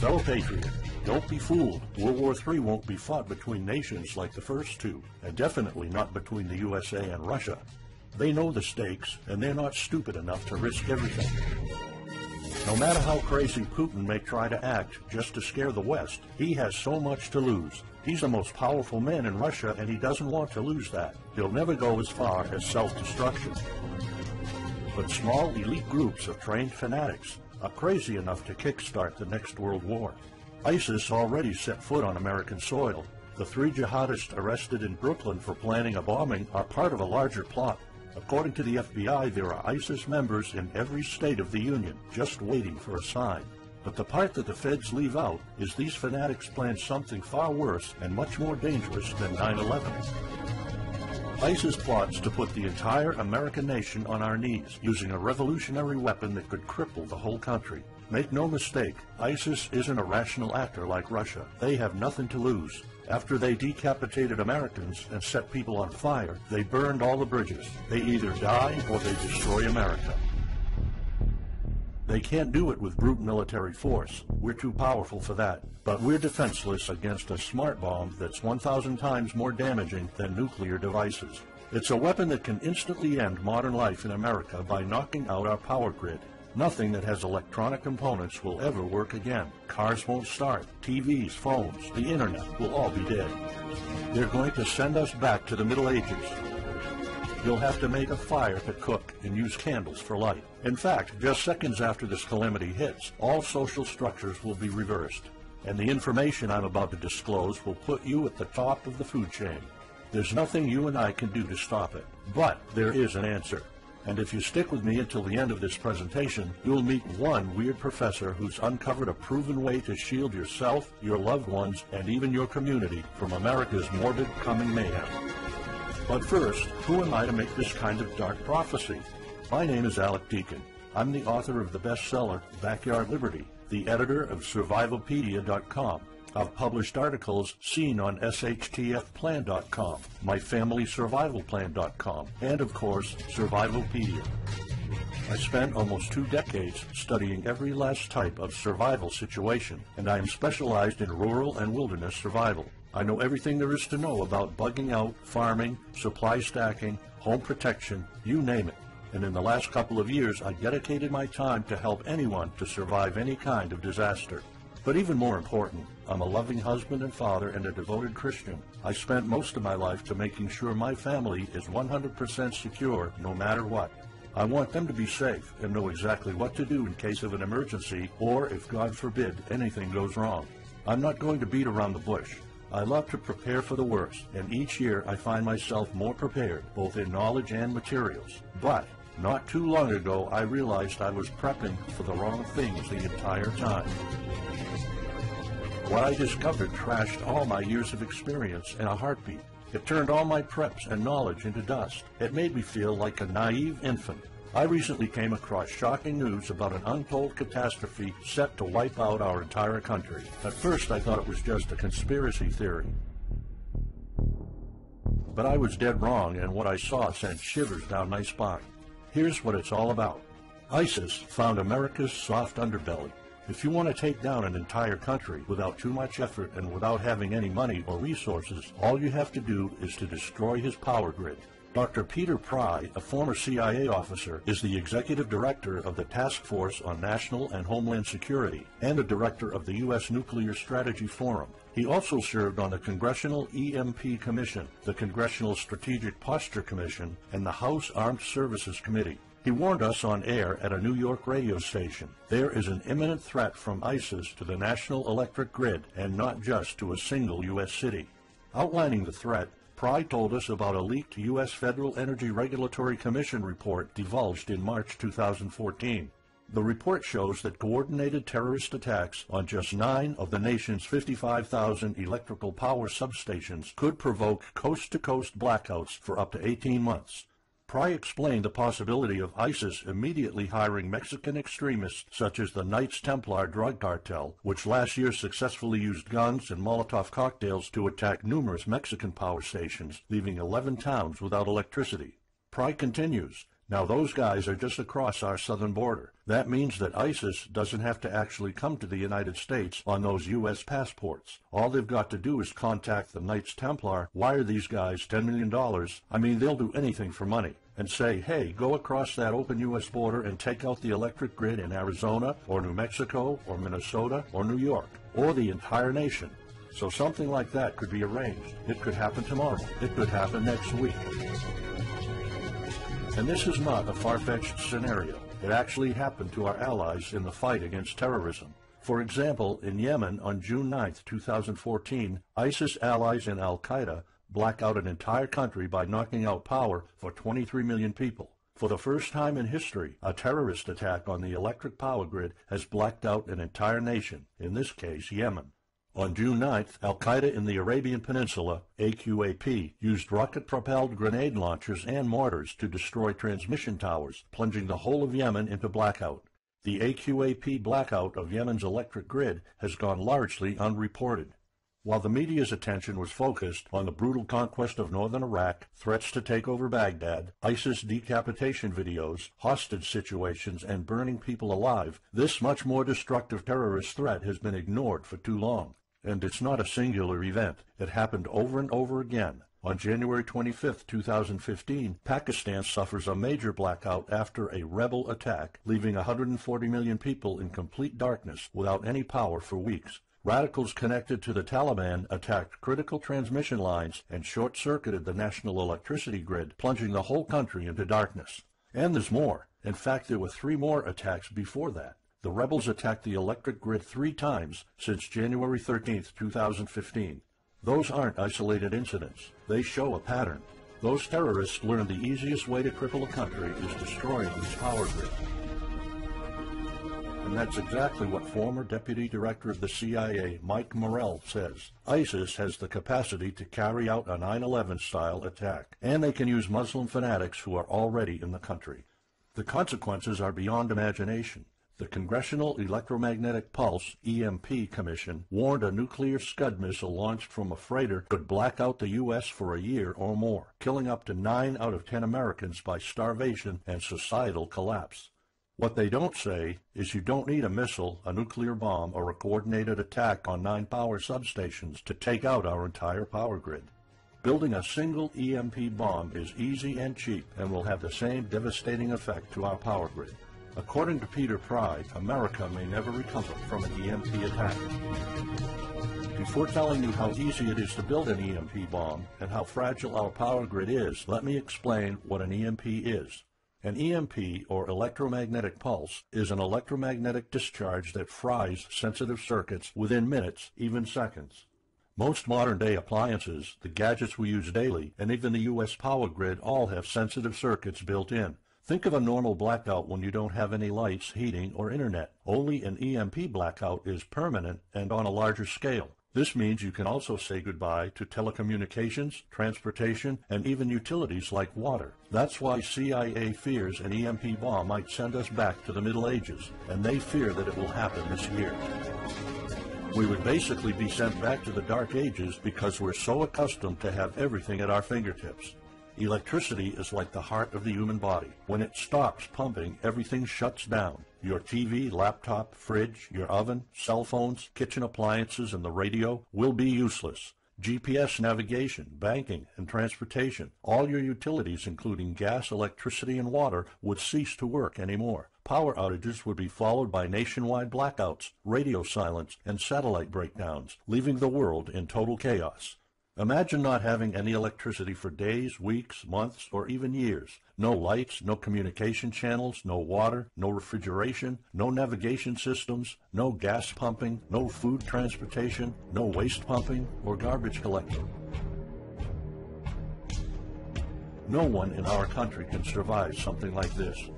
Fellow patriot, don't be fooled. World War III won't be fought between nations like the first two, and definitely not between the USA and Russia. They know the stakes, and they're not stupid enough to risk everything. No matter how crazy Putin may try to act just to scare the West, he has so much to lose. He's the most powerful man in Russia, and he doesn't want to lose that. He'll never go as far as self-destruction. But small elite groups of trained fanatics are crazy enough to kickstart the next world war. ISIS already set foot on American soil. The 3 jihadists arrested in Brooklyn for planning a bombing are part of a larger plot. According to the FBI, there are ISIS members in every state of the Union, just waiting for a sign. But the part that the feds leave out is these fanatics plan something far worse and much more dangerous than 9/11. ISIS plots to put the entire American nation on our knees, using a revolutionary weapon that could cripple the whole country. Make no mistake, ISIS isn't a rational actor like Russia. They have nothing to lose. After they decapitated Americans and set people on fire, they burned all the bridges. They either die or they destroy America. They can't do it with brute military force. We're too powerful for that. But we're defenseless against a smart bomb that's 1,000 times more damaging than nuclear devices. It's a weapon that can instantly end modern life in America by knocking out our power grid. Nothing that has electronic components will ever work again. Cars won't start. TVs, phones, the internet will all be dead. They're going to send us back to the Middle Ages. You'll have to make a fire to cook and use candles for light. In fact, just seconds after this calamity hits, all social structures will be reversed. And the information I'm about to disclose will put you at the top of the food chain. There's nothing you and I can do to stop it. But there is an answer. And if you stick with me until the end of this presentation, you'll meet one weird professor who's uncovered a proven way to shield yourself, your loved ones, and even your community from America's morbid coming mayhem. But first, who am I to make this kind of dark prophecy? My name is Alec Deacon. I'm the author of the bestseller, Backyard Liberty, the editor of Survivalpedia.com. I've published articles seen on SHTFplan.com, MyFamilySurvivalPlan.com, and of course, Survivalpedia. I spent almost 2 decades studying every last type of survival situation, and I am specialized in rural and wilderness survival. I know everything there is to know about bugging out, farming, supply stacking, home protection, you name it. And in the last couple of years, I dedicated my time to help anyone to survive any kind of disaster. But even more important, I'm a loving husband and father and a devoted Christian. I spent most of my life to making sure my family is 100% secure no matter what. I want them to be safe and know exactly what to do in case of an emergency or if, God forbid, anything goes wrong. I'm not going to beat around the bush. I love to prepare for the worst, and each year I find myself more prepared, both in knowledge and materials. But not too long ago, I realized I was prepping for the wrong things the entire time. What I discovered trashed all my years of experience in a heartbeat. It turned all my preps and knowledge into dust. It made me feel like a naive infant. I recently came across shocking news about an untold catastrophe set to wipe out our entire country. At first, I thought it was just a conspiracy theory. But I was dead wrong, and what I saw sent shivers down my spine. Here's what it's all about. ISIS found America's soft underbelly. If you want to take down an entire country without too much effort and without having any money or resources, all you have to do is to destroy his power grid. Dr. Peter Pry, a former CIA officer, is the executive director of the Task Force on National and Homeland Security and a director of the U.S. Nuclear Strategy Forum. He also served on the Congressional EMP Commission, the Congressional Strategic Posture Commission, and the House Armed Services Committee. He warned us on air at a New York radio station. There is an imminent threat from ISIS to the national electric grid, and not just to a single U.S. city. Outlining the threat, Pry told us about a leaked U.S. Federal Energy Regulatory Commission report divulged in March 2014. The report shows that coordinated terrorist attacks on just 9 of the nation's 55,000 electrical power substations could provoke coast-to-coast blackouts for up to 18 months. Pry explained the possibility of ISIS immediately hiring Mexican extremists such as the Knights Templar drug cartel, which last year successfully used guns and Molotov cocktails to attack numerous Mexican power stations, leaving 11 towns without electricity. Pry continues, Now those guys are just across our southern border. That means that ISIS doesn't have to actually come to the United States on those U.S. passports. All they've got to do is contact the Knights Templar, wire these guys $10 million, I mean they'll do anything for money, and say, hey, go across that open U.S. border and take out the electric grid in Arizona or New Mexico or Minnesota or New York, or the entire nation. So something like that could be arranged. It could happen tomorrow. It could happen next week. And this is not a far-fetched scenario. It actually happened to our allies in the fight against terrorism. For example, in Yemen on June 9, 2014, ISIS allies in Al-Qaeda black out an entire country by knocking out power for 23 million people. For the first time in history, a terrorist attack on the electric power grid has blacked out an entire nation, in this case Yemen. On June 9th, Al-Qaeda in the Arabian Peninsula, AQAP, used rocket-propelled grenade launchers and mortars to destroy transmission towers, plunging the whole of Yemen into blackout. The AQAP blackout of Yemen's electric grid has gone largely unreported. While the media's attention was focused on the brutal conquest of northern Iraq, threats to take over Baghdad, ISIS decapitation videos, hostage situations, and burning people alive, this much more destructive terrorist threat has been ignored for too long. And it's not a singular event. It happened over and over again. On January 25, 2015, Pakistan suffers a major blackout after a rebel attack, leaving 140 million people in complete darkness without any power for weeks. Radicals connected to the Taliban attacked critical transmission lines and short-circuited the national electricity grid, plunging the whole country into darkness. And there's more. In fact, there were 3 more attacks before that. The rebels attacked the electric grid 3 times since January 13, 2015. Those aren't isolated incidents. They show a pattern. Those terrorists learned the easiest way to cripple a country is destroying its power grid. And that's exactly what former Deputy Director of the CIA, Mike Morrell, says. ISIS has the capacity to carry out a 9/11-style attack, and they can use Muslim fanatics who are already in the country. The consequences are beyond imagination. The Congressional Electromagnetic Pulse, EMP, Commission warned a nuclear Scud missile launched from a freighter could black out the U.S. for a year or more, killing up to 9 out of 10 Americans by starvation and societal collapse. What they don't say is you don't need a missile, a nuclear bomb, or a coordinated attack on 9 power substations to take out our entire power grid. Building a single EMP bomb is easy and cheap and will have the same devastating effect to our power grid. According to Peter Pry, America may never recover from an EMP attack. Before telling you how easy it is to build an EMP bomb and how fragile our power grid is, let me explain what an EMP is. An EMP, or electromagnetic pulse, is an electromagnetic discharge that fries sensitive circuits within minutes, even seconds. Most modern-day appliances, the gadgets we use daily, and even the U.S. power grid all have sensitive circuits built in. Think of a normal blackout when you don't have any lights, heating, or internet. Only an EMP blackout is permanent and on a larger scale. This means you can also say goodbye to telecommunications, transportation, and even utilities like water. That's why CIA fears an EMP bomb might send us back to the Middle Ages, and they fear that it will happen this year. We would basically be sent back to the Dark Ages because we're so accustomed to have everything at our fingertips. Electricity is like the heart of the human body. When it stops pumping, everything shuts down. Your TV, laptop, fridge, your oven, cell phones, kitchen appliances, and the radio will be useless. GPS navigation, banking, and transportation, all your utilities, including gas, electricity, and water, would cease to work anymore. Power outages would be followed by nationwide blackouts, radio silence, and satellite breakdowns, leaving the world in total chaos. Imagine not having any electricity for days, weeks, months, or even years. No lights, no communication channels, no water, no refrigeration, no navigation systems, no gas pumping, no food transportation, no waste pumping or garbage collection. No one in our country can survive something like this.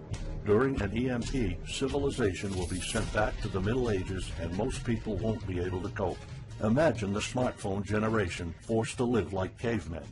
During an EMP, civilization will be sent back to the Middle Ages and most people won't be able to cope. Imagine the smartphone generation forced to live like cavemen.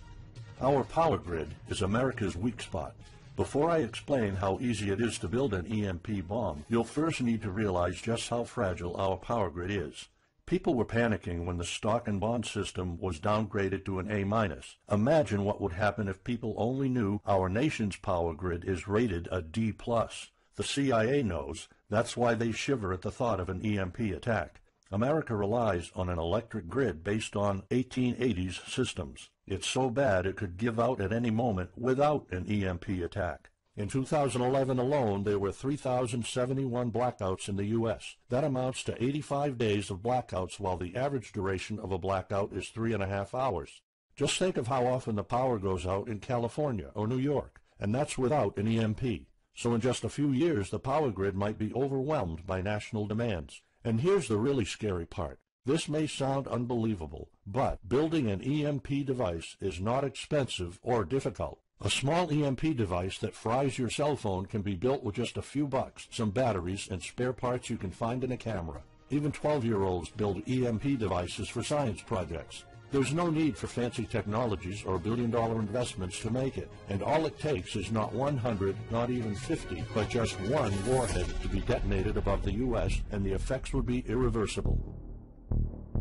Our power grid is America's weak spot. Before I explain how easy it is to build an EMP bomb, you'll first need to realize just how fragile our power grid is. People were panicking when the stock and bond system was downgraded to an A-. Imagine what would happen if people only knew our nation's power grid is rated a D+. The CIA knows. That's why they shiver at the thought of an EMP attack. America relies on an electric grid based on 1880s systems. It's so bad it could give out at any moment without an EMP attack. In 2011 alone, there were 3,071 blackouts in the U.S. That amounts to 85 days of blackouts, while the average duration of a blackout is 3.5 hours. Just think of how often the power goes out in California or New York, and that's without an EMP. So in just a few years, the power grid might be overwhelmed by national demands. And here's the really scary part. This may sound unbelievable, but building an EMP device is not expensive or difficult. A small EMP device that fries your cell phone can be built with just a few bucks, some batteries, and spare parts you can find in a camera. Even 12-year-olds build EMP devices for science projects. There's no need for fancy technologies or billion-dollar investments to make it, and all it takes is not 100, not even 50, but just one warhead to be detonated above the U.S., and the effects would be irreversible.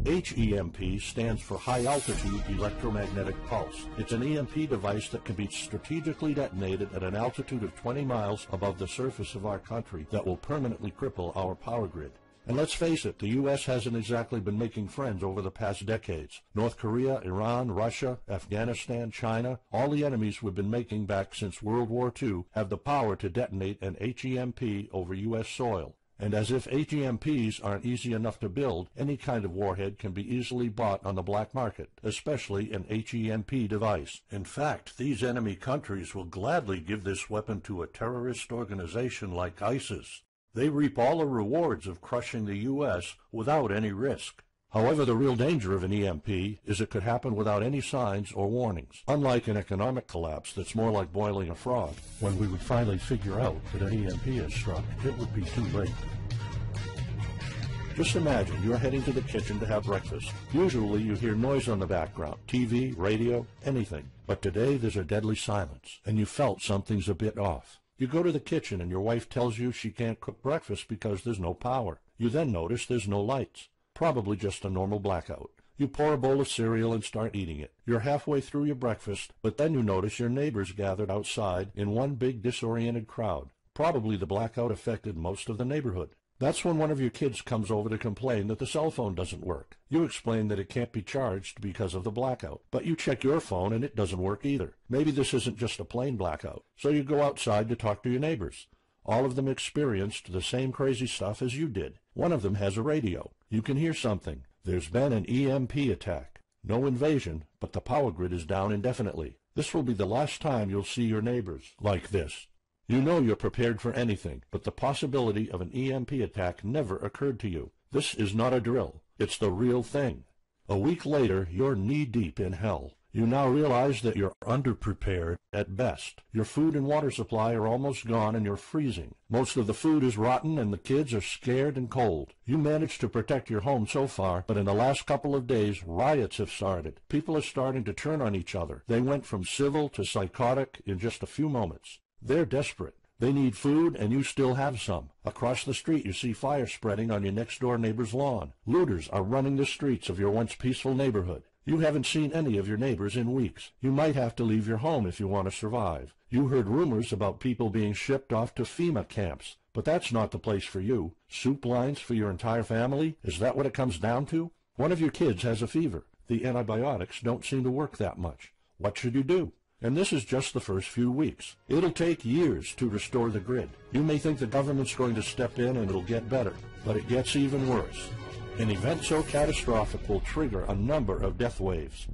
HEMP stands for High Altitude Electromagnetic Pulse. It's an EMP device that can be strategically detonated at an altitude of 20 miles above the surface of our country that will permanently cripple our power grid. And let's face it, the U.S. hasn't exactly been making friends over the past decades. North Korea, Iran, Russia, Afghanistan, China, all the enemies we've been making back since World War II have the power to detonate an HEMP over U.S. soil. And as if HEMPs aren't easy enough to build, any kind of warhead can be easily bought on the black market, especially an HEMP device. In fact, these enemy countries will gladly give this weapon to a terrorist organization like ISIS. They reap all the rewards of crushing the U.S. without any risk. However, the real danger of an EMP is it could happen without any signs or warnings. Unlike an economic collapse that's more like boiling a frog, when we would finally figure out that an EMP has struck, it would be too late. Just imagine you're heading to the kitchen to have breakfast. Usually you hear noise on the background, TV, radio, anything. But today there's a deadly silence, and you felt something's a bit off. You go to the kitchen and your wife tells you she can't cook breakfast because there's no power. You then notice there's no lights. Probably just a normal blackout. You pour a bowl of cereal and start eating it. You're halfway through your breakfast, but then you notice your neighbors gathered outside in one big disoriented crowd. Probably the blackout affected most of the neighborhood. That's when one of your kids comes over to complain that the cell phone doesn't work. You explain that it can't be charged because of the blackout, but you check your phone and it doesn't work either. Maybe this isn't just a plain blackout. So you go outside to talk to your neighbors. All of them experienced the same crazy stuff as you did. One of them has a radio. You can hear something. There's been an EMP attack. No invasion, but the power grid is down indefinitely. This will be the last time you'll see your neighbors like this. You know you're prepared for anything, but the possibility of an EMP attack never occurred to you. This is not a drill. It's the real thing. A week later, you're knee-deep in hell. You now realize that you're underprepared at best. Your food and water supply are almost gone and you're freezing. Most of the food is rotten and the kids are scared and cold. You managed to protect your home so far, but in the last couple of days, riots have started. People are starting to turn on each other. They went from civil to psychotic in just a few moments. They're desperate. They need food, and you still have some. Across the street, you see fire spreading on your next-door neighbor's lawn. Looters are running the streets of your once peaceful neighborhood. You haven't seen any of your neighbors in weeks. You might have to leave your home if you want to survive. You heard rumors about people being shipped off to FEMA camps, but that's not the place for you. Soup lines for your entire family? Is that what it comes down to? One of your kids has a fever. The antibiotics don't seem to work that much. What should you do? And this is just the first few weeks. It'll take years to restore the grid. You may think the government's going to step in and it'll get better, but it gets even worse. An event so catastrophic will trigger a number of death waves.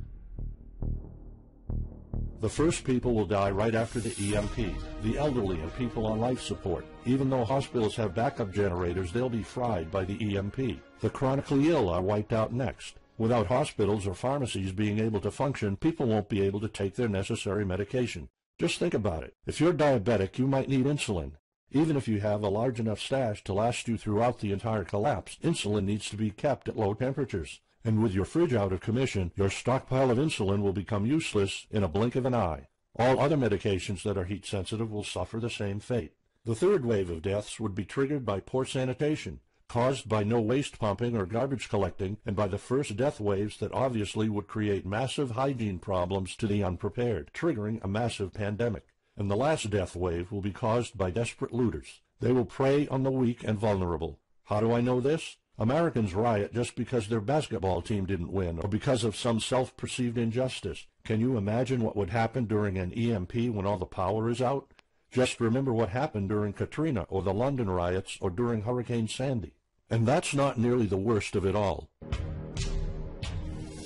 The first people will die right after the EMP, the elderly and people on life support. Even though hospitals have backup generators, they'll be fried by the EMP. The chronically ill are wiped out next. Without hospitals or pharmacies being able to function, people won't be able to take their necessary medication. Just think about it. If you're diabetic, you might need insulin. Even if you have a large enough stash to last you throughout the entire collapse, insulin needs to be kept at low temperatures. And with your fridge out of commission, your stockpile of insulin will become useless in a blink of an eye. All other medications that are heat-sensitive will suffer the same fate. The third wave of deaths would be triggered by poor sanitation. caused by no waste pumping or garbage collecting, and by the first death waves that obviously would create massive hygiene problems to the unprepared, triggering a massive pandemic. And the last death wave will be caused by desperate looters. They will prey on the weak and vulnerable. How do I know this? Americans riot just because their basketball team didn't win or because of some self-perceived injustice. Can you imagine what would happen during an EMP when all the power is out? Just remember what happened during Katrina or the London riots or during Hurricane Sandy. And that's not nearly the worst of it all.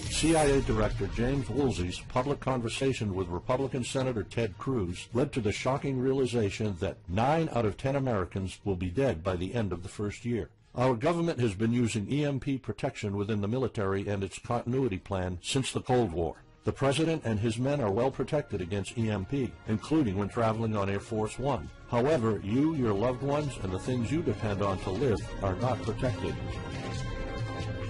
CIA Director James Woolsey's public conversation with Republican Senator Ted Cruz led to the shocking realization that 9 out of 10 Americans will be dead by the end of the first year. Our government has been using EMP protection within the military and its continuity plan since the Cold War. The President and his men are well protected against EMP, including when traveling on Air Force One. However, you, your loved ones, and the things you depend on to live are not protected.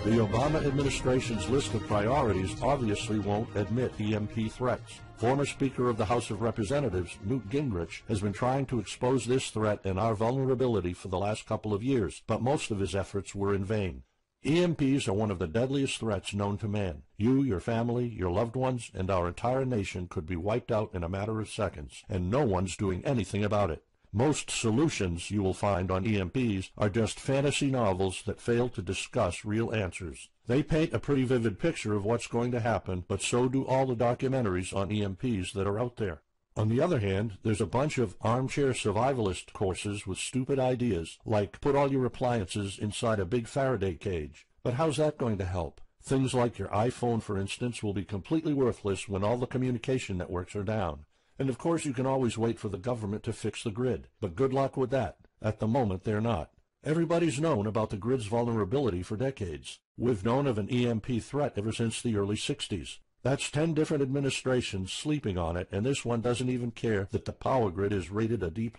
The Obama administration's list of priorities obviously won't admit EMP threats. Former Speaker of the House of Representatives, Newt Gingrich, has been trying to expose this threat and our vulnerability for the last couple of years, but most of his efforts were in vain. EMPs are one of the deadliest threats known to man. You, your family, your loved ones, and our entire nation could be wiped out in a matter of seconds, and no one's doing anything about it. Most solutions you will find on EMPs are just fantasy novels that fail to discuss real answers. They paint a pretty vivid picture of what's going to happen, but so do all the documentaries on EMPs that are out there. On the other hand, there's a bunch of armchair survivalist courses with stupid ideas, like put all your appliances inside a big Faraday cage. But how's that going to help? Things like your iPhone, for instance, will be completely worthless when all the communication networks are down. And of course you can always wait for the government to fix the grid, but good luck with that. At the moment they're not. Everybody's known about the grid's vulnerability for decades. We've known of an EMP threat ever since the early 60s. That's 10 different administrations sleeping on it, and this one doesn't even care that the power grid is rated a D+.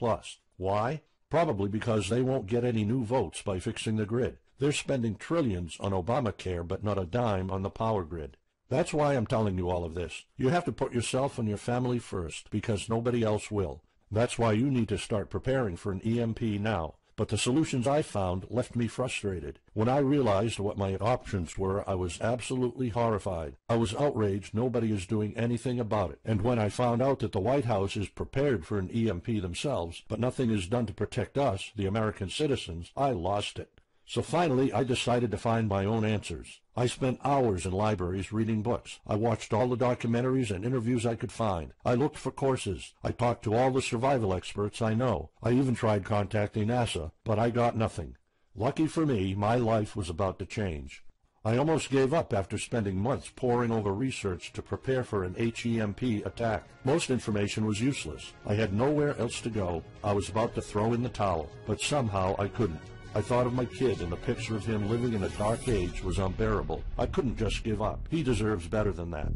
Why? Probably because they won't get any new votes by fixing the grid. They're spending trillions on Obamacare, but not a dime on the power grid. That's why I'm telling you all of this. You have to put yourself and your family first, because nobody else will. That's why you need to start preparing for an EMP now. But the solutions I found left me frustrated. When I realized what my options were, I was absolutely horrified. I was outraged nobody is doing anything about it. And when I found out that the White House is prepared for an EMP themselves, but nothing is done to protect us, the American citizens, I lost it. So finally, I decided to find my own answers. I spent hours in libraries reading books. I watched all the documentaries and interviews I could find. I looked for courses. I talked to all the survival experts I know. I even tried contacting NASA, but I got nothing. Lucky for me, my life was about to change. I almost gave up after spending months poring over research to prepare for an HEMP attack. Most information was useless. I had nowhere else to go. I was about to throw in the towel, but somehow I couldn't. I thought of my kid, and the picture of him living in a dark age was unbearable. I couldn't just give up. He deserves better than that.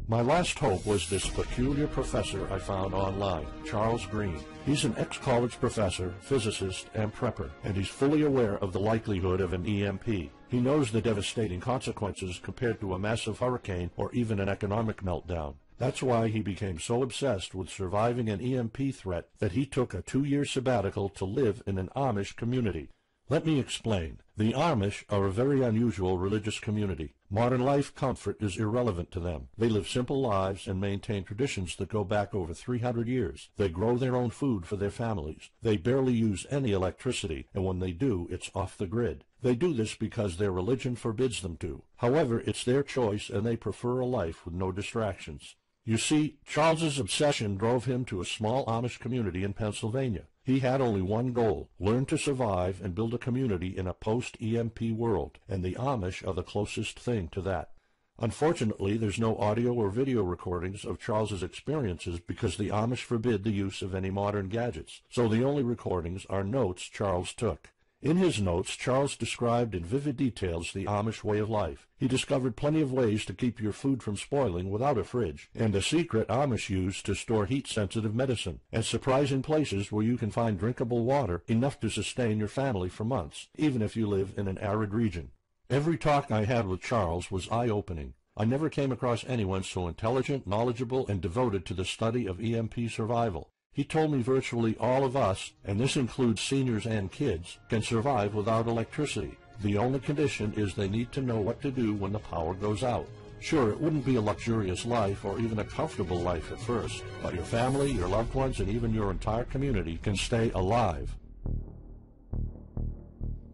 My last hope was this peculiar professor I found online, Charles Green. He's an ex-college professor, physicist, and prepper, and he's fully aware of the likelihood of an EMP. He knows the devastating consequences compared to a massive hurricane or even an economic meltdown. That's why he became so obsessed with surviving an EMP threat that he took a 2-year sabbatical to live in an Amish community. Let me explain. The Amish are a very unusual religious community. Modern life comfort is irrelevant to them. They live simple lives and maintain traditions that go back over 300 years. They grow their own food for their families. They barely use any electricity, and when they do, it's off the grid. They do this because their religion forbids them to. However, it's their choice, and they prefer a life with no distractions. You see, Charles's obsession drove him to a small Amish community in Pennsylvania. He had only one goal: learn to survive and build a community in a post-EMP world, and the Amish are the closest thing to that. Unfortunately, there's no audio or video recordings of Charles's experiences because the Amish forbid the use of any modern gadgets, so the only recordings are notes Charles took. In his notes, Charles described in vivid details the Amish way of life. He discovered plenty of ways to keep your food from spoiling without a fridge, and a secret Amish use to store heat-sensitive medicine, and surprising places where you can find drinkable water enough to sustain your family for months, even if you live in an arid region. Every talk I had with Charles was eye-opening. I never came across anyone so intelligent, knowledgeable, and devoted to the study of EMP survival. He told me virtually all of us, and this includes seniors and kids, can survive without electricity. The only condition is they need to know what to do when the power goes out. Sure, it wouldn't be a luxurious life or even a comfortable life at first, but your family, your loved ones, and even your entire community can stay alive.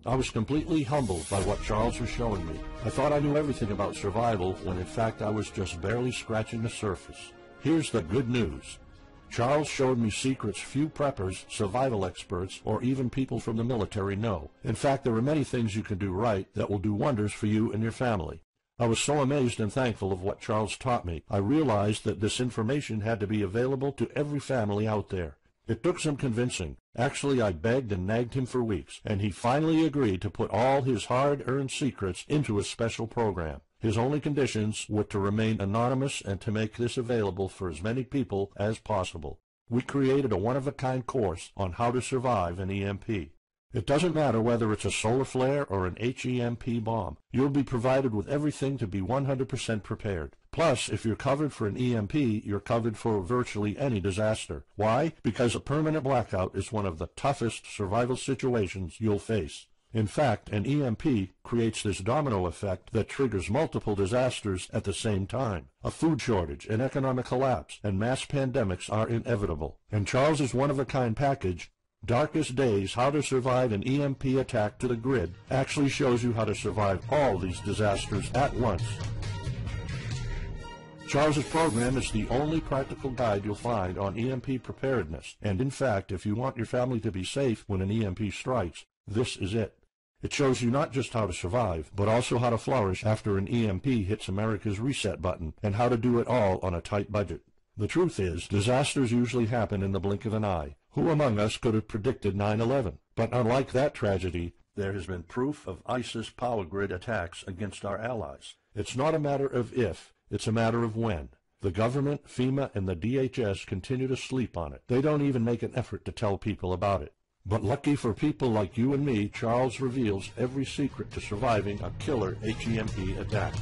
I was completely humbled by what Charles was showing me. I thought I knew everything about survival when in fact I was just barely scratching the surface. Here's the good news. Charles showed me secrets few preppers, survival experts, or even people from the military know. In fact, there are many things you can do right that will do wonders for you and your family. I was so amazed and thankful of what Charles taught me. I realized that this information had to be available to every family out there. It took some convincing. Actually, I begged and nagged him for weeks, and he finally agreed to put all his hard-earned secrets into a special program. His only conditions were to remain anonymous and to make this available for as many people as possible. We created a one-of-a-kind course on how to survive an EMP. It doesn't matter whether it's a solar flare or an HEMP bomb. You'll be provided with everything to be 100% prepared. Plus, if you're covered for an EMP, you're covered for virtually any disaster. Why? Because a permanent blackout is one of the toughest survival situations you'll face. In fact, an EMP creates this domino effect that triggers multiple disasters at the same time. A food shortage, an economic collapse, and mass pandemics are inevitable. And Charles's one-of-a-kind package, Darkest Days, How to Survive an EMP Attack to the Grid, actually shows you how to survive all these disasters at once. Charles's program is the only practical guide you'll find on EMP preparedness, and in fact, if you want your family to be safe when an EMP strikes, this is it. It shows you not just how to survive, but also how to flourish after an EMP hits America's reset button, and how to do it all on a tight budget. The truth is, disasters usually happen in the blink of an eye. Who among us could have predicted 9/11? But unlike that tragedy, there has been proof of ISIS power grid attacks against our allies. It's not a matter of if, it's a matter of when. The government, FEMA, and the DHS continue to sleep on it. They don't even make an effort to tell people about it. But lucky for people like you and me, Charles reveals every secret to surviving a killer HEMP attack.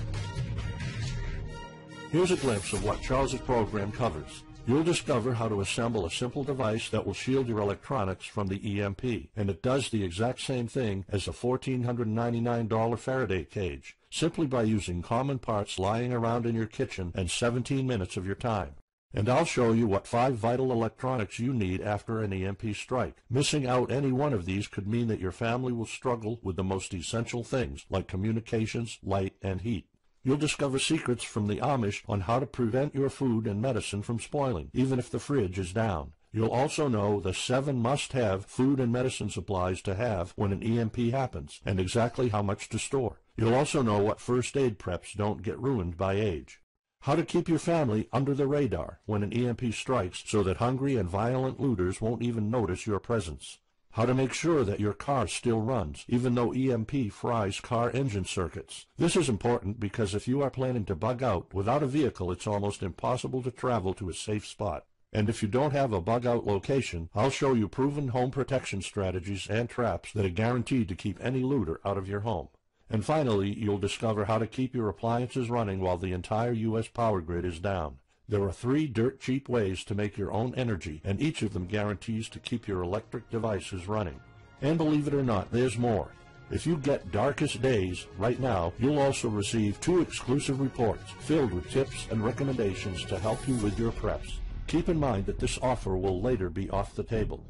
Here's a glimpse of what Charles's program covers. You'll discover how to assemble a simple device that will shield your electronics from the EMP, and it does the exact same thing as a $1,499 Faraday cage, simply by using common parts lying around in your kitchen and 17 minutes of your time. And I'll show you what 5 vital electronics you need after an EMP strike. Missing out any one of these could mean that your family will struggle with the most essential things, like communications, light, and heat. You'll discover secrets from the Amish on how to prevent your food and medicine from spoiling, even if the fridge is down. You'll also know the 7 must-have food and medicine supplies to have when an EMP happens, and exactly how much to store. You'll also know what first aid preps don't get ruined by age. How to keep your family under the radar when an EMP strikes so that hungry and violent looters won't even notice your presence. How to make sure that your car still runs, even though EMP fries car engine circuits. This is important because if you are planning to bug out, without a vehicle it's almost impossible to travel to a safe spot. And if you don't have a bug-out location, I'll show you proven home protection strategies and traps that are guaranteed to keep any looter out of your home. And finally, you'll discover how to keep your appliances running while the entire U.S. power grid is down. There are 3 dirt-cheap ways to make your own energy, and each of them guarantees to keep your electric devices running. And believe it or not, there's more. If you get Darkest Days right now, you'll also receive 2 exclusive reports filled with tips and recommendations to help you with your preps. Keep in mind that this offer will later be off the table.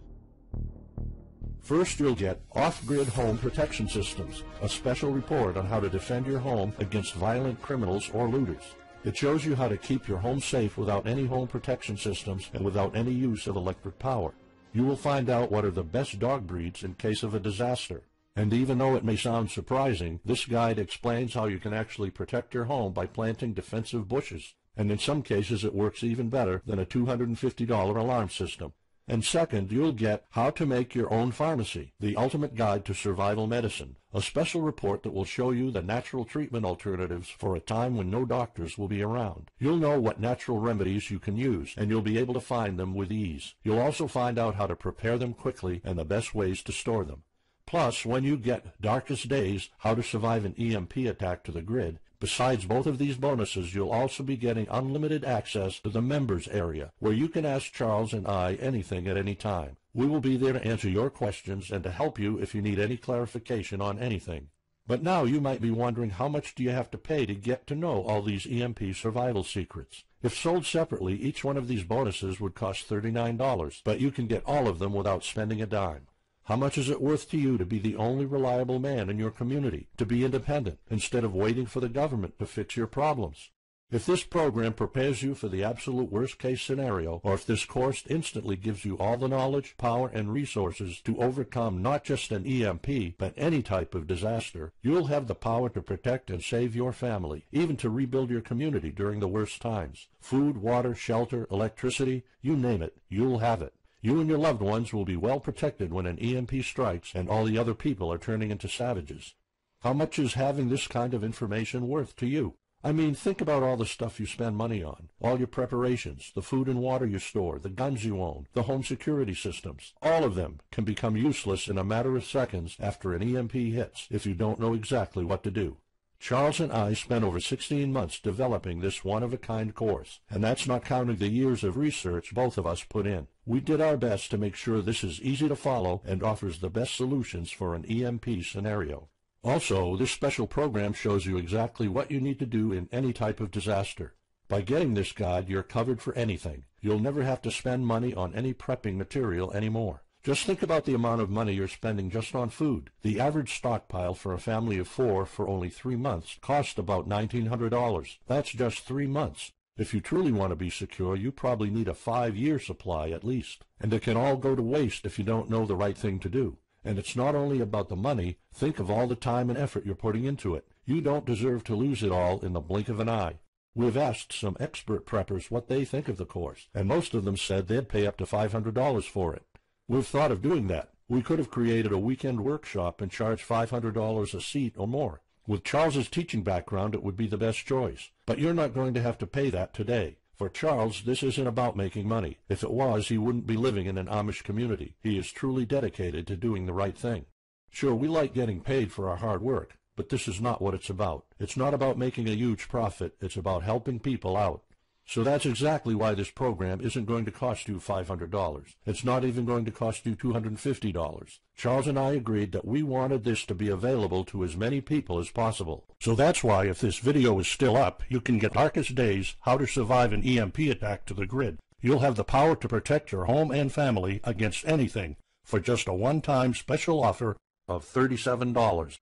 First, you'll get Off-Grid Home Protection Systems, a special report on how to defend your home against violent criminals or looters. It shows you how to keep your home safe without any home protection systems and without any use of electric power. You will find out what are the best dog breeds in case of a disaster. And even though it may sound surprising, this guide explains how you can actually protect your home by planting defensive bushes. And in some cases it works even better than a $250 alarm system. And second, you'll get How to Make Your Own Pharmacy, the ultimate guide to survival medicine, a special report that will show you the natural treatment alternatives for a time when no doctors will be around. You'll know what natural remedies you can use, and you'll be able to find them with ease. You'll also find out how to prepare them quickly and the best ways to store them. Plus, when you get Darkest Days, How to Survive an EMP Attack to the Grid, Besides both of these bonuses, you'll also be getting unlimited access to the members area, where you can ask Charles and I anything at any time. We will be there to answer your questions and to help you if you need any clarification on anything. But now you might be wondering, how much do you have to pay to get to know all these EMP survival secrets? If sold separately, each one of these bonuses would cost $39, but you can get all of them without spending a dime. How much is it worth to you to be the only reliable man in your community, to be independent, instead of waiting for the government to fix your problems? If this program prepares you for the absolute worst-case scenario, or if this course instantly gives you all the knowledge, power, and resources to overcome not just an EMP, but any type of disaster, you'll have the power to protect and save your family, even to rebuild your community during the worst times. Food, water, shelter, electricity, you name it, you'll have it. You and your loved ones will be well protected when an EMP strikes and all the other people are turning into savages. How much is having this kind of information worth to you? I mean, think about all the stuff you spend money on, all your preparations, the food and water you store, the guns you own, the home security systems. All of them can become useless in a matter of seconds after an EMP hits if you don't know exactly what to do. Charles and I spent over 16 months developing this one-of-a-kind course, and that's not counting the years of research both of us put in. We did our best to make sure this is easy to follow and offers the best solutions for an EMP scenario. Also, this special program shows you exactly what you need to do in any type of disaster. By getting this guide, you're covered for anything. You'll never have to spend money on any prepping material anymore. Just think about the amount of money you're spending just on food. The average stockpile for a family of 4 for only 3 months cost about $1,900. That's just 3 months. If you truly want to be secure, you probably need a 5-year supply at least. And it can all go to waste if you don't know the right thing to do. And it's not only about the money. Think of all the time and effort you're putting into it. You don't deserve to lose it all in the blink of an eye. We've asked some expert preppers what they think of the course, and most of them said they'd pay up to $500 for it. We've thought of doing that. We could have created a weekend workshop and charged $500 a seat or more. With Charles's teaching background, it would be the best choice. But you're not going to have to pay that today. For Charles, this isn't about making money. If it was, he wouldn't be living in an Amish community. He is truly dedicated to doing the right thing. Sure, we like getting paid for our hard work, but this is not what it's about. It's not about making a huge profit. It's about helping people out. So that's exactly why this program isn't going to cost you $500. It's not even going to cost you $250. Charles and I agreed that we wanted this to be available to as many people as possible. So that's why, if this video is still up, you can get Darkest Days, How to Survive an EMP Attack to the Grid. You'll have the power to protect your home and family against anything for just a one-time special offer of $37.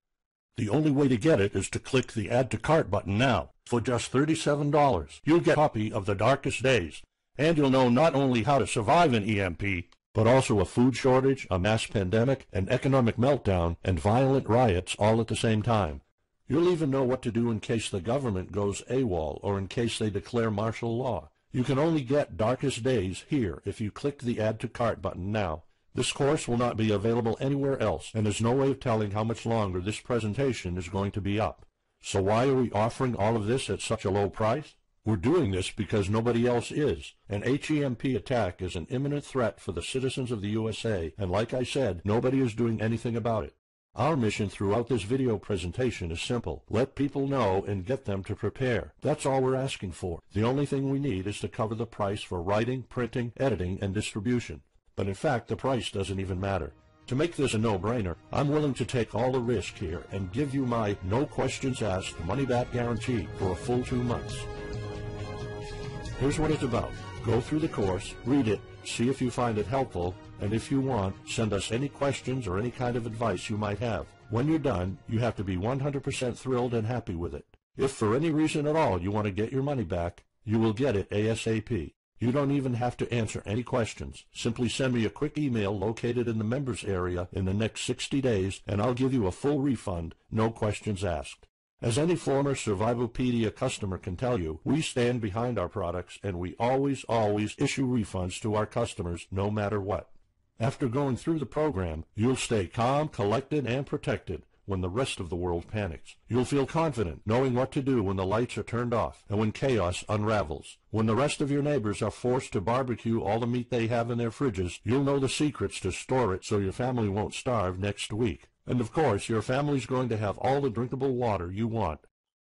The only way to get it is to click the Add to Cart button now. For just $37, you'll get a copy of The Darkest Days, and you'll know not only how to survive an EMP, but also a food shortage, a mass pandemic, an economic meltdown, and violent riots all at the same time. You'll even know what to do in case the government goes AWOL or in case they declare martial law. You can only get Darkest Days here if you click the Add to Cart button now. This course will not be available anywhere else, and there's no way of telling how much longer this presentation is going to be up. So why are we offering all of this at such a low price? We're doing this because nobody else is. An HEMP attack is an imminent threat for the citizens of the USA, and like I said, nobody is doing anything about it. Our mission throughout this video presentation is simple. Let people know and get them to prepare. That's all we're asking for. The only thing we need is to cover the price for writing, printing, editing, and distribution. But in fact, the price doesn't even matter. To make this a no-brainer, I'm willing to take all the risk here and give you my no questions asked money-back guarantee for a full 2 months. Here's what it's about. Go through the course, read it, see if you find it helpful, and if you want, send us any questions or any kind of advice you might have. When you're done, you have to be 100% thrilled and happy with it. If for any reason at all you want to get your money back, you will get it ASAP. You don't even have to answer any questions. Simply send me a quick email located in the members area in the next 60 days, and I'll give you a full refund, no questions asked. As any former Survivalopedia customer can tell you, we stand behind our products, and we always issue refunds to our customers no matter what. After going through the program, you'll stay calm, collected, and protected when the rest of the world panics. You'll feel confident knowing what to do when the lights are turned off and when chaos unravels. When the rest of your neighbors are forced to barbecue all the meat they have in their fridges, you'll know the secrets to store it so your family won't starve next week. And of course, your family's going to have all the drinkable water you want.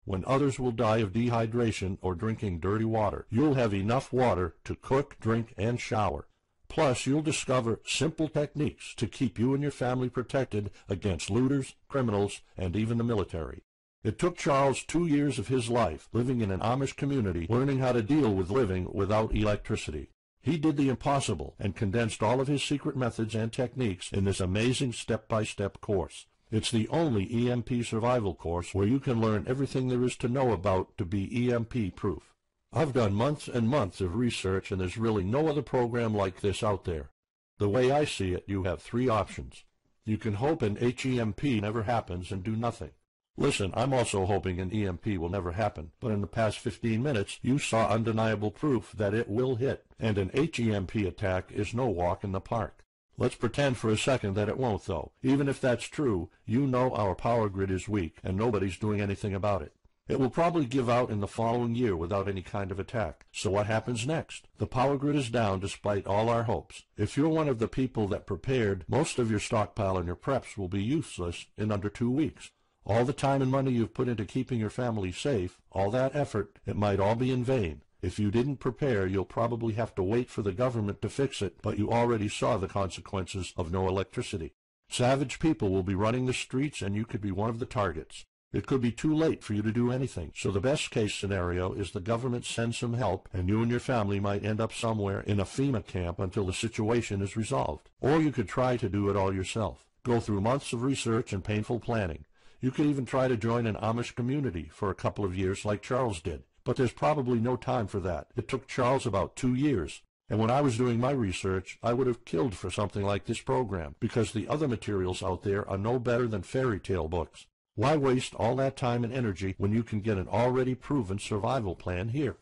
when others will die of dehydration or drinking dirty water. You'll have enough water to cook, drink, and shower. Plus, you'll discover simple techniques to keep you and your family protected against looters, criminals, and even the military. It took Charles 2 years of his life living in an Amish community, learning how to deal with living without electricity. He did the impossible and condensed all of his secret methods and techniques in this amazing step-by-step course. It's the only EMP survival course where you can learn everything there is to know about to be EMP-proof. I've done months and months of research, and there's really no other program like this out there. The way I see it, you have 3 options. You can hope an HEMP never happens and do nothing. Listen, I'm also hoping an EMP will never happen, but in the past 15 minutes, you saw undeniable proof that it will hit, and an HEMP attack is no walk in the park. Let's pretend for a second that it won't, though. Even if that's true, you know our power grid is weak, and nobody's doing anything about it. It will probably give out in the following year without any kind of attack. So what happens next? The power grid is down despite all our hopes. If you're one of the people that prepared, most of your stockpile and your preps will be useless in under 2 weeks. All the time and money you've put into keeping your family safe, all that effort, it might all be in vain. If you didn't prepare, you'll probably have to wait for the government to fix it, but you already saw the consequences of no electricity. Savage people will be running the streets, and you could be one of the targets. It could be too late for you to do anything, so the best-case scenario is the government sends some help, and you and your family might end up somewhere in a FEMA camp until the situation is resolved. Or you could try to do it all yourself. Go through months of research and painful planning. You could even try to join an Amish community for a couple of years like Charles did. But there's probably no time for that. It took Charles about 2 years. And when I was doing my research, I would have killed for something like this program, because the other materials out there are no better than fairy tale books. Why waste all that time and energy when you can get an already proven survival plan here?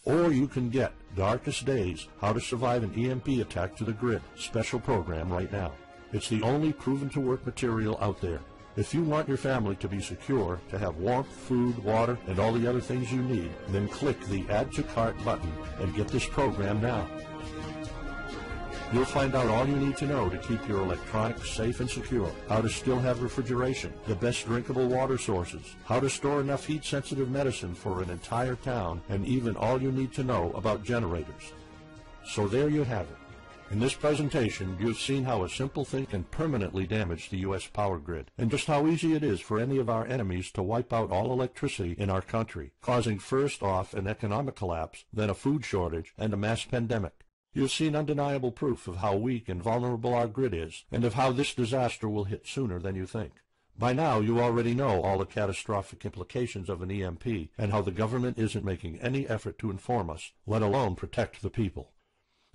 Or you can get Darkest Days, How to Survive an EMP Attack to the Grid special program right now. It's the only proven-to-work material out there. If you want your family to be secure, to have warmth, food, water, and all the other things you need, then click the Add to Cart button and get this program now. You'll find out all you need to know to keep your electronics safe and secure, how to still have refrigeration, the best drinkable water sources, how to store enough heat-sensitive medicine for an entire town, and even all you need to know about generators. So there you have it. In this presentation, you've seen how a simple thing can permanently damage the U.S. power grid, and just how easy it is for any of our enemies to wipe out all electricity in our country, causing first off an economic collapse, then a food shortage, and a mass pandemic. You've seen undeniable proof of how weak and vulnerable our grid is, and of how this disaster will hit sooner than you think. By now, you already know all the catastrophic implications of an EMP, and how the government isn't making any effort to inform us, let alone protect the people.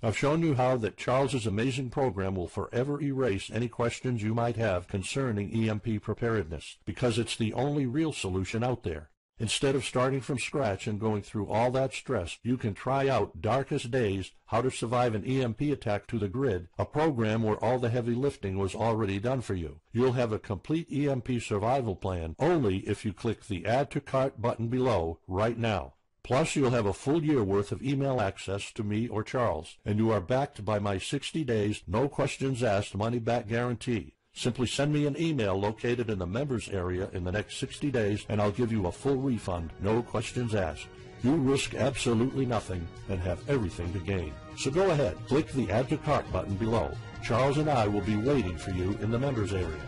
I've shown you how that Charles's amazing program will forever erase any questions you might have concerning EMP preparedness, because it's the only real solution out there. Instead of starting from scratch and going through all that stress, you can try out Darkest Days, How to Survive an EMP Attack to the Grid, a program where all the heavy lifting was already done for you. You'll have a complete EMP survival plan only if you click the Add to Cart button below right now. Plus, you'll have a full year worth of email access to me or Charles, and you are backed by my 60 days, no questions asked money-back guarantee. Simply send me an email located in the members area in the next 60 days, and I'll give you a full refund, no questions asked. You risk absolutely nothing and have everything to gain. So go ahead, click the Add to Cart button below. Charles and I will be waiting for you in the members area.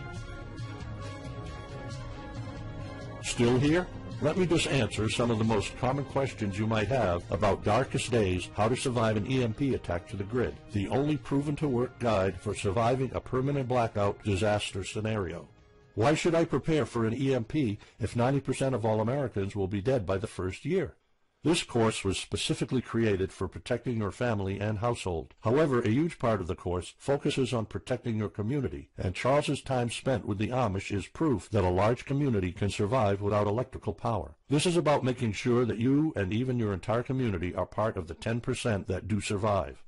Still here? Let me just answer some of the most common questions you might have about Darkest Days, How to Survive an EMP Attack to the Grid, the only proven-to-work guide for surviving a permanent blackout disaster scenario. Why should I prepare for an EMP if 90% of all Americans will be dead by the first year? This course was specifically created for protecting your family and household. However, a huge part of the course focuses on protecting your community, and Charles's time spent with the Amish is proof that a large community can survive without electrical power. This is about making sure that you and even your entire community are part of the 10% that do survive.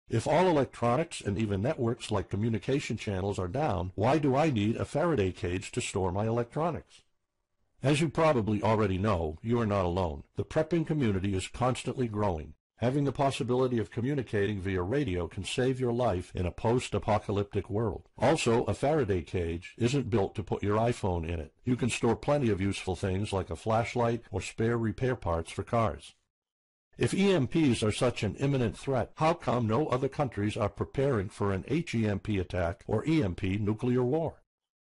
If all electronics and even networks like communication channels are down, why do I need a Faraday cage to store my electronics? As you probably already know, you are not alone. The prepping community is constantly growing. Having the possibility of communicating via radio can save your life in a post-apocalyptic world. Also, a Faraday cage isn't built to put your iPhone in it. You can store plenty of useful things like a flashlight or spare repair parts for cars. If EMPs are such an imminent threat, how come no other countries are preparing for an HEMP attack or EMP nuclear war?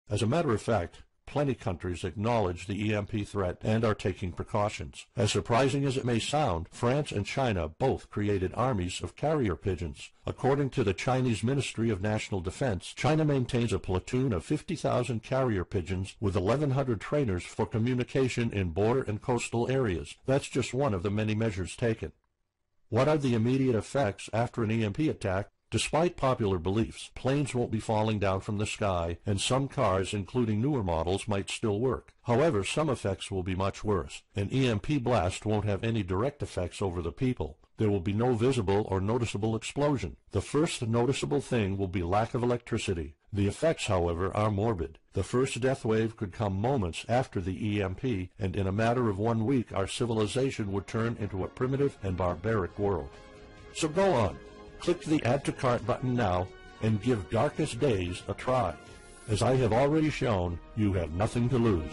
As a matter of fact, plenty countries acknowledge the EMP threat and are taking precautions. As surprising as it may sound, France and China both created armies of carrier pigeons. According to the Chinese Ministry of National Defense, China maintains a platoon of 50,000 carrier pigeons with 1,100 trainers for communication in border and coastal areas. That's just one of the many measures taken. What are the immediate effects after an EMP attack? Despite popular beliefs, planes won't be falling down from the sky, and some cars, including newer models, might still work. However, some effects will be much worse. An EMP blast won't have any direct effects over the people. There will be no visible or noticeable explosion. The first noticeable thing will be lack of electricity. The effects, however, are morbid. The first death wave could come moments after the EMP, and in a matter of 1 week, our civilization would turn into a primitive and barbaric world. So go on. Click the Add to Cart button now and give Darkest Days a try. As I have already shown, you have nothing to lose.